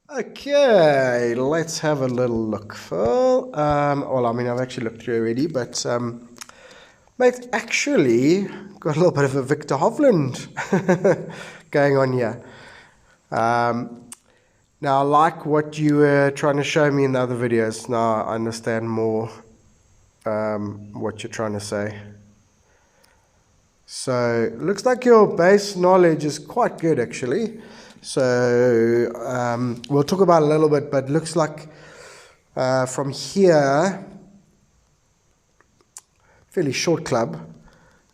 Okay, let's have a little look, Phil. Well, I mean, I've actually looked through already, but mate, actually got a little bit of a Victor Hovland going on here. Um, Now, I like what you were trying to show me in the other videos. Now I understand more what you're trying to say. So, it looks like your base knowledge is quite good, actually. So, we'll talk about it a little bit, but it looks like from here, fairly short club,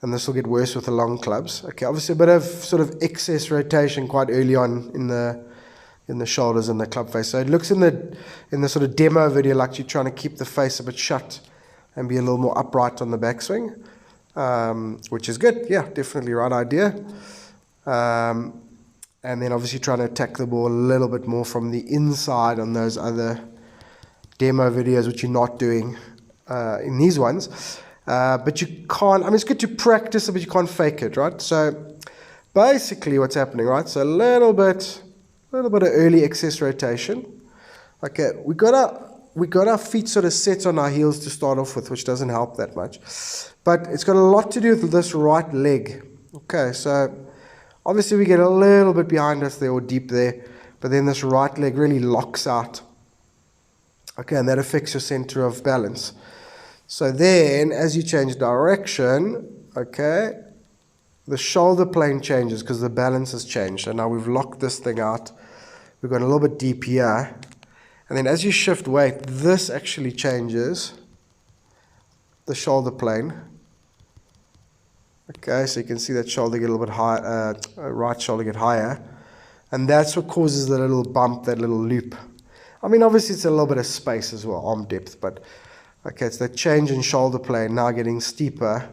and this will get worse with the long clubs. Okay, obviously a bit of sort of excess rotation quite early on in the shoulders and the club face. So it looks in the sort of demo video like you're trying to keep the face a bit shut and be a little more upright on the backswing, which is good. Yeah, definitely right idea. And then obviously trying to attack the ball a little bit more from the inside on those other demo videos, which you're not doing in these ones. But you can't, I mean, it's good to practice it, but you can't fake it, right? So basically what's happening, right? So a little bit of early excess rotation. Okay, we got our feet sort of set on our heels to start off with, which doesn't help that much. But it's got a lot to do with this right leg. Okay, so obviously we get a little bit behind us there or deep there, but then this right leg really locks out. Okay, and that affects your center of balance. So then, as you change direction, okay, the shoulder plane changes because the balance has changed. So now we've locked this thing out. We've got a little bit deep here. And then as you shift weight, this actually changes the shoulder plane. Okay, so you can see that shoulder get a little bit higher, right shoulder get higher. And that's what causes the little bump, that little loop. I mean, obviously it's a little bit of space as well, arm depth, but okay, it's that change in shoulder plane now getting steeper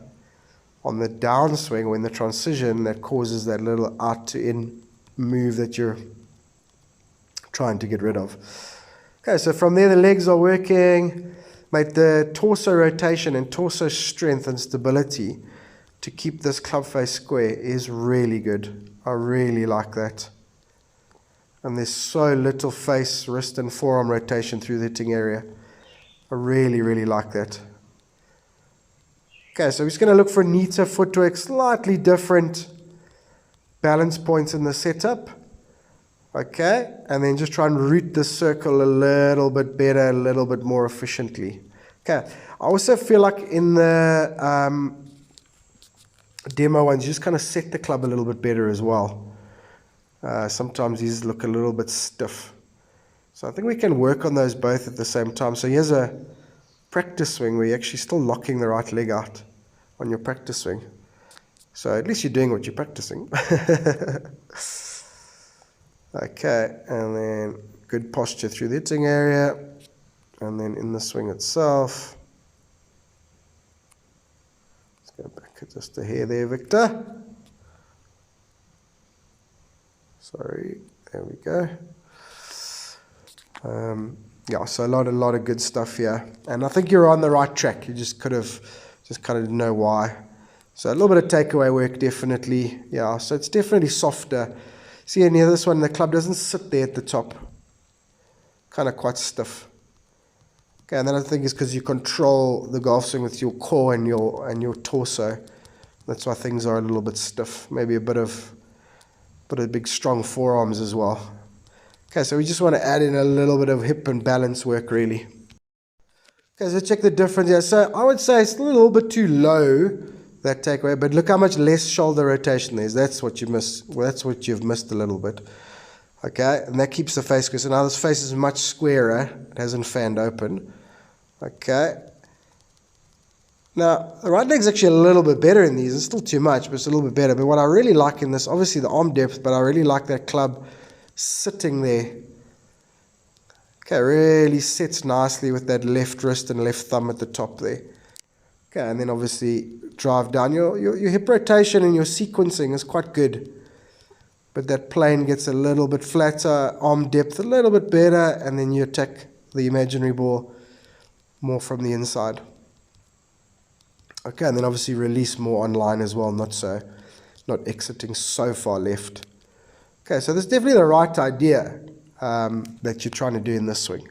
on the downswing or in the transition that causes that little out to in move that you're trying to get rid of. Okay, so from there the legs are working, mate, the torso rotation and torso strength and stability to keep this club face square is really good. I really like that. And there's so little face, wrist and forearm rotation through the hitting area. I really, really like that. Okay, so we're just going to look for neater footwork, slightly different balance points in the setup. Okay, and then just try and route the circle a little bit better, a little bit more efficiently. Okay, I also feel like in the demo ones, you just kind of set the club a little bit better as well. Sometimes these look a little bit stiff. So I think we can work on those both at the same time. So here's a practice swing where you're actually still locking the right leg out on your practice swing. So at least you're doing what you're practicing. Okay, and then good posture through the hitting area. And then in the swing itself. Let's go back just a hair there, Victor. Sorry, there we go. Yeah, so a lot of good stuff here, and I think you're on the right track. You just kind of didn't know why. So a little bit of takeaway work, definitely. Yeah, so it's definitely softer. See, in here, this one, the club doesn't sit there at the top. Kind of quite stiff. Okay, and then I think it's because you control the golf swing with your core and your torso. That's why things are a little bit stiff. Maybe a bit of big strong forearms as well. Okay, so we just want to add in a little bit of hip and balance work, really. Okay, so check the difference here. So I would say it's a little bit too low, that takeaway, but look how much less shoulder rotation there is. That's what you miss. Well, that's what you've missed a little bit. Okay, and that keeps the face square. So now this face is much squarer. It hasn't fanned open. Okay. Now, the right leg's actually a little bit better in these. It's still too much, but it's a little bit better. But what I really like in this, obviously the arm depth, but I really like that club sitting there. Okay, really sits nicely with that left wrist and left thumb at the top there. Okay, and then obviously drive down. Your hip rotation and your sequencing is quite good. But that plane gets a little bit flatter, arm depth a little bit better, and then you attack the imaginary ball more from the inside. Okay, and then obviously release more online as well, not exiting so far left. Okay, so that's definitely the right idea. that you're trying to do in this swing.